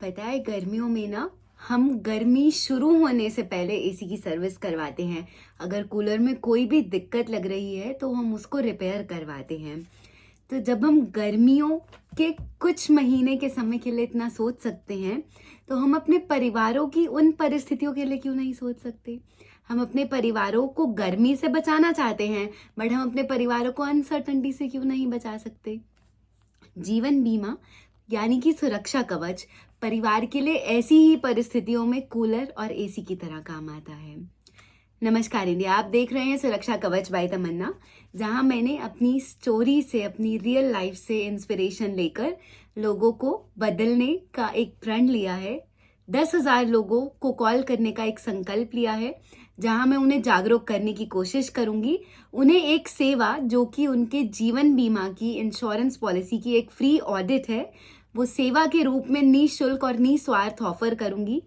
पता है गर्मियों में ना हम गर्मी शुरू होने से पहले एसी की सर्विस करवाते हैं। अगर कूलर में कोई भी दिक्कत लग रही है तो हम उसको रिपेयर करवाते हैं। तो जब हम गर्मियों के कुछ महीने के समय के लिए इतना सोच सकते हैं तो हम अपने परिवारों की उन परिस्थितियों के लिए क्यों नहीं सोच सकते। हम अपने परिवारों को गर्मी से बचाना चाहते हैं, बट हम अपने परिवारों को अनसर्टनिटी से क्यों नहीं बचा सकते। जीवन बीमा यानी कि सुरक्षा कवच परिवार के लिए ऐसी ही परिस्थितियों में कूलर और एसी की तरह काम आता है। नमस्कार इंडिया, आप देख रहे हैं सुरक्षा कवच बाय तमन्ना, जहां मैंने अपनी स्टोरी से, अपनी रियल लाइफ से इंस्पिरेशन लेकर लोगों को बदलने का एक प्रण लिया है। 10,000 लोगों को कॉल करने का एक संकल्प लिया है, जहां मैं उन्हें जागरूक करने की कोशिश करूंगी। उन्हें एक सेवा जो कि उनके जीवन बीमा की इंश्योरेंस पॉलिसी की एक फ्री ऑडिट है, वो सेवा के रूप में निःशुल्क और निस्वार्थ ऑफर करूंगी।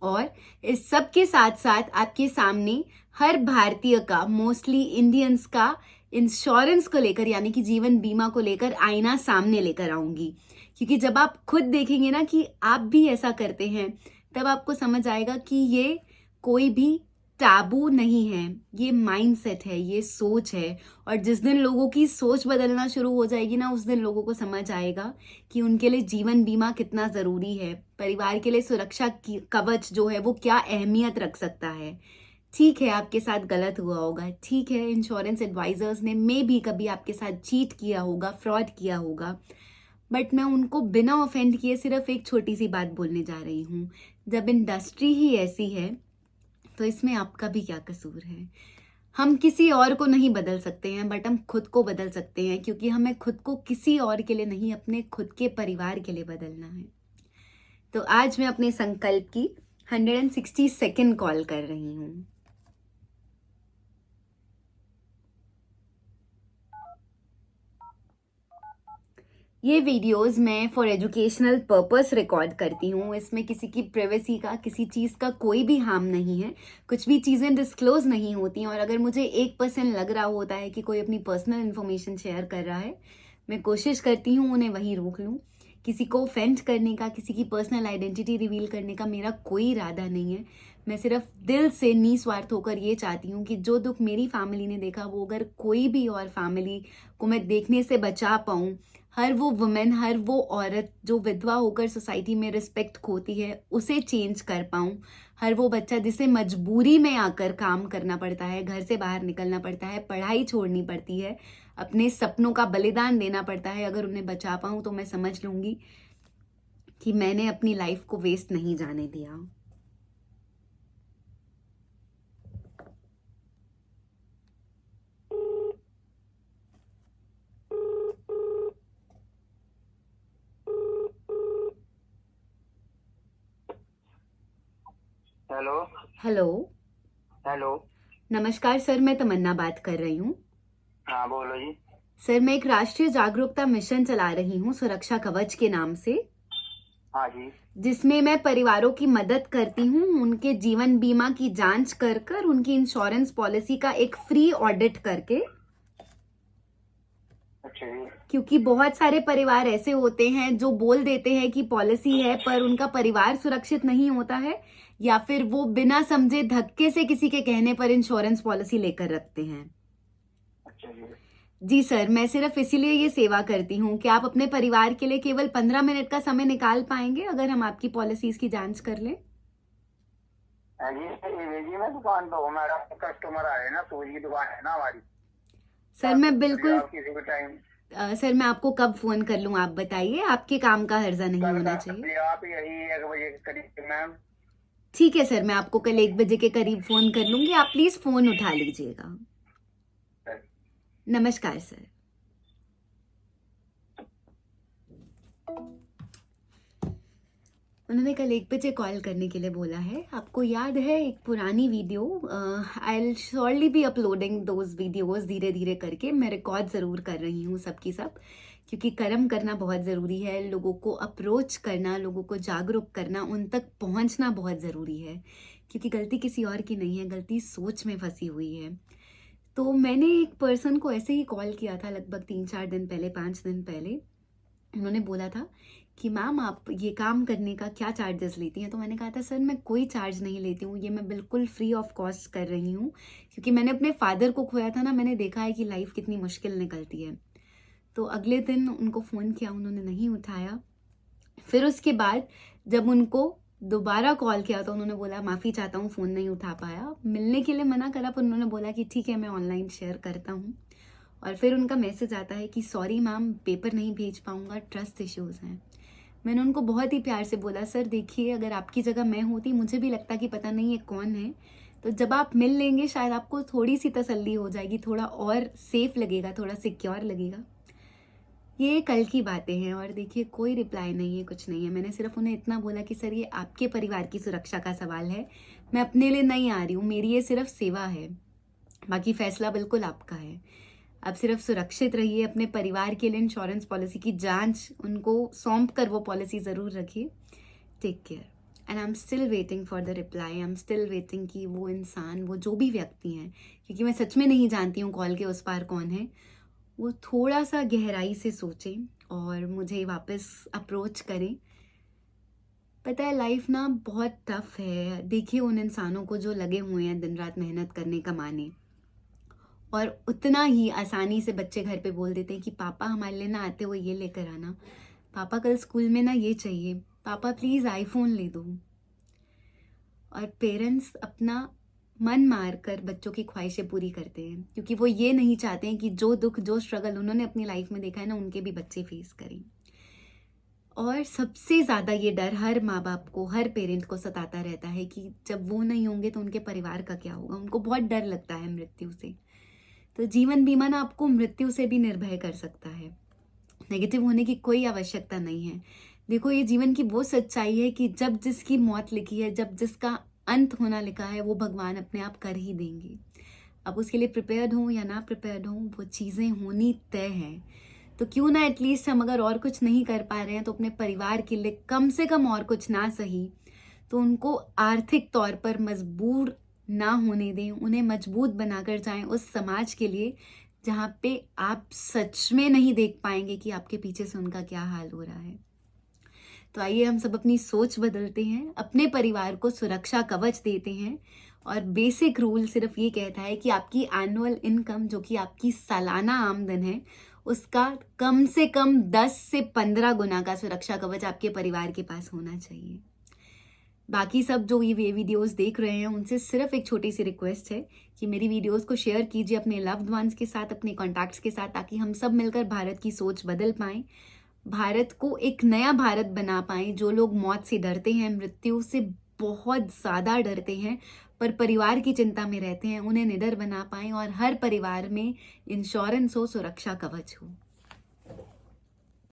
और इस सब के साथ साथ आपके सामने हर भारतीय का, मोस्टली इंडियंस का इंश्योरेंस को लेकर यानी कि जीवन बीमा को लेकर आईना सामने लेकर आऊंगी। क्योंकि जब आप खुद देखेंगे ना कि आप भी ऐसा करते हैं, तब आपको समझ आएगा कि ये कोई भी टैबू नहीं है, ये माइंडसेट है, ये सोच है। और जिस दिन लोगों की सोच बदलना शुरू हो जाएगी ना, उस दिन लोगों को समझ आएगा कि उनके लिए जीवन बीमा कितना जरूरी है, परिवार के लिए सुरक्षा की कवच जो है वो क्या अहमियत रख सकता है। ठीक है, आपके साथ गलत हुआ होगा, ठीक है, इंश्योरेंस एडवाइजर्स ने मे भी कभी आपके साथ चीट किया होगा, फ्रॉड किया होगा, बट मैं उनको बिना ऑफेंड किए सिर्फ एक छोटी सी बात बोलने जा रही हूँ। जब इंडस्ट्री ही ऐसी है तो इसमें आपका भी क्या कसूर है। हम किसी और को नहीं बदल सकते हैं, बट हम खुद को बदल सकते हैं, क्योंकि हमें खुद को किसी और के लिए नहीं, अपने खुद के परिवार के लिए बदलना है। तो आज मैं अपने संकल्प की 162nd कॉल कर रही हूँ। ये वीडियोस मैं फॉर एजुकेशनल पर्पस रिकॉर्ड करती हूँ। इसमें किसी की प्राइवेसी का, किसी चीज़ का कोई भी हार्म नहीं है, कुछ भी चीज़ें डिस्क्लोज नहीं होती। और अगर मुझे 1% लग रहा होता है कि कोई अपनी पर्सनल इन्फॉर्मेशन शेयर कर रहा है, मैं कोशिश करती हूँ उन्हें वहीं रोक लूँ। किसी को ऑफेंड करने का, किसी की पर्सनल आइडेंटिटी रिवील करने का मेरा कोई इरादा नहीं है। मैं सिर्फ दिल से निस्वार्थ होकर ये चाहती हूँ कि जो दुख मेरी फैमिली ने देखा वो अगर कोई भी और फैमिली को मैं देखने से बचा पाऊँ। हर वो वुमेन, हर वो औरत जो विधवा होकर सोसाइटी में रिस्पेक्ट खोती है, उसे चेंज कर पाऊँ। हर वो बच्चा जिसे मजबूरी में आकर काम करना पड़ता है, घर से बाहर निकलना पड़ता है, पढ़ाई छोड़नी पड़ती है, अपने सपनों का बलिदान देना पड़ता है, अगर उन्हें बचा पाऊँ तो मैं समझ लूंगी कि मैंने अपनी लाइफ को वेस्ट नहीं जाने दिया। हेलो। हेलो। हेलो। नमस्कार सर, मैं तमन्ना बात कर रही हूँ। हाँ बोलो जी। सर, मैं एक राष्ट्रीय जागरूकता मिशन चला रही हूँ सुरक्षा कवच के नाम से, हाँ जी। जिसमें मैं परिवारों की मदद करती हूँ उनके जीवन बीमा की जांच कर कर, उनकी इंश्योरेंस पॉलिसी का एक फ्री ऑडिट करके। अच्छा जी। क्योंकि बहुत सारे परिवार ऐसे होते हैं जो बोल देते हैं कि पॉलिसी है, पर उनका परिवार सुरक्षित नहीं होता है, या फिर वो बिना समझे धक्के से किसी के कहने पर इंश्योरेंस पॉलिसी लेकर रखते हैं। अच्छा जी। जी सर, मैं सिर्फ इसीलिए ये सेवा करती हूँ कि आप अपने परिवार के लिए केवल 15 मिनट का समय निकाल पाएंगे अगर हम आपकी पॉलिसीज की जांच कर लें। हाँ जी, जी मैं दुकान पे हूँ, मेरा कस्टमर आए ना, सूजी की दुकान है ना हमारी। सर मैं बिल्कुल आप किसी भी टाइम सर मैं आपको कब फोन कर लूं, आप बताइए, आपके काम का हर्जा नहीं कल होना कर चाहिए। लिए आप यही 1 बजे के करीब मैम। ठीक है सर, मैं आपको कल 1 बजे के करीब फोन कर लूंगी, आप प्लीज फोन उठा लीजिएगा। नमस्कार सर। उन्होंने कल 1 बजे कॉल करने के लिए बोला है। आपको याद है एक पुरानी video, I will surely be uploading those videos धीरे धीरे करके। मैं रिकॉर्ड ज़रूर कर रही हूँ सबकी सब, क्योंकि कर्म करना बहुत ज़रूरी है, लोगों को अप्रोच करना, लोगों को जागरूक करना, उन तक पहुँचना बहुत ज़रूरी है। क्योंकि गलती किसी और की नहीं है, गलती सोच में फंसी हुई है। तो मैंने एक पर्सन को ऐसे ही कॉल किया था लगभग 3-4 दिन पहले, 5 दिन पहले। उन्होंने बोला था कि मैम आप ये काम करने का क्या चार्जेस लेती हैं। तो मैंने कहा था सर मैं कोई चार्ज नहीं लेती हूँ, ये मैं बिल्कुल फ्री ऑफ कॉस्ट कर रही हूँ, क्योंकि मैंने अपने फादर को खोया था ना, मैंने देखा है कि लाइफ कितनी मुश्किल निकलती है। तो अगले दिन उनको फ़ोन किया, उन्होंने नहीं उठाया। फिर उसके बाद जब उनको दोबारा कॉल किया तो उन्होंने बोला माफ़ी चाहता हूँ, फ़ोन नहीं उठा पाया। मिलने के लिए मना करा, पर उन्होंने बोला कि ठीक है मैं ऑनलाइन शेयर करता हूँ। और फिर उनका मैसेज आता है कि सॉरी मैम, पेपर नहीं भेज पाऊँगा, ट्रस्ट इश्यूज़ हैं। मैंने उनको बहुत ही प्यार से बोला सर देखिए, अगर आपकी जगह मैं होती मुझे भी लगता कि पता नहीं ये कौन है। तो जब आप मिल लेंगे शायद आपको थोड़ी सी तसल्ली हो जाएगी, थोड़ा और सेफ लगेगा, थोड़ा सिक्योर लगेगा। ये कल की बातें हैं और देखिए कोई रिप्लाई नहीं है, कुछ नहीं है। मैंने सिर्फ उन्हें इतना बोला कि सर ये आपके परिवार की सुरक्षा का सवाल है, मैं अपने लिए नहीं आ रही हूँ, मेरी ये सिर्फ सेवा है, बाकी फैसला बिल्कुल आपका है। आप सिर्फ सुरक्षित रहिए, अपने परिवार के लिए इंश्योरेंस पॉलिसी की जांच उनको सौंप कर वो पॉलिसी ज़रूर रखिए। Take care. And I am still waiting for the reply, I am still waiting कि वो इंसान, वो जो भी व्यक्ति हैं, क्योंकि मैं सच में नहीं जानती हूँ कॉल के उस पार कौन है, वो थोड़ा सा गहराई से सोचें और मुझे वापस अप्रोच करें। पता है लाइफ ना बहुत टफ है। देखिए उन इंसानों को जो लगे हुए हैं दिन रात मेहनत करने कमाने, और उतना ही आसानी से बच्चे घर पे बोल देते हैं कि पापा हमारे लिए ना आते हुए ये लेकर आना, पापा कल स्कूल में ना ये चाहिए, पापा प्लीज़ आईफोन ले दो। और पेरेंट्स अपना मन मार कर बच्चों की ख्वाहिशें पूरी करते हैं, क्योंकि वो ये नहीं चाहते हैं कि जो दुख जो स्ट्रगल उन्होंने अपनी लाइफ में देखा है ना, उनके भी बच्चे फेस करें। और सबसे ज़्यादा ये डर हर माँ बाप को, हर पेरेंट को सताता रहता है कि जब वो नहीं होंगे तो उनके परिवार का क्या होगा। उनको बहुत डर लगता है मृत्यु से। तो जीवन बीमा ना आपको मृत्यु से भी निर्भय कर सकता है। नेगेटिव होने की कोई आवश्यकता नहीं है। देखो ये जीवन की वो सच्चाई है कि जब जिसकी मौत लिखी है, जब जिसका अंत होना लिखा है, वो भगवान अपने आप कर ही देंगे। अब उसके लिए प्रिपेयर्ड हो या ना प्रिपेयर्ड हो, वो चीज़ें होनी तय हैं। तो क्यों ना एटलीस्ट हम अगर और कुछ नहीं कर पा रहे हैं तो अपने परिवार के लिए कम से कम और कुछ ना सही तो उनको आर्थिक तौर पर मजबूर ना होने दें, उन्हें मजबूत बनाकर जाएं उस समाज के लिए जहाँ पे आप सच में नहीं देख पाएंगे कि आपके पीछे से उनका क्या हाल हो रहा है। तो आइए हम सब अपनी सोच बदलते हैं, अपने परिवार को सुरक्षा कवच देते हैं। और बेसिक रूल सिर्फ ये कहता है कि आपकी एनुअल इनकम, जो कि आपकी सालाना आमदन है, उसका कम से कम 10 से 15 गुना का सुरक्षा कवच आपके परिवार के पास होना चाहिए। बाकी सब जो ये वीडियोस देख रहे हैं उनसे सिर्फ एक छोटी सी रिक्वेस्ट है कि मेरी वीडियोस को शेयर कीजिए अपने लव्ड वंस के साथ, अपने कॉन्टैक्ट्स के साथ, ताकि हम सब मिलकर भारत की सोच बदल पाएं, भारत को एक नया भारत बना पाएं। जो लोग मौत से डरते हैं, मृत्यु से बहुत ज़्यादा डरते हैं, पर परिवार की चिंता में रहते हैं, उन्हें निडर बना पाएं और हर परिवार में इंश्योरेंस हो, सुरक्षा कवच हो।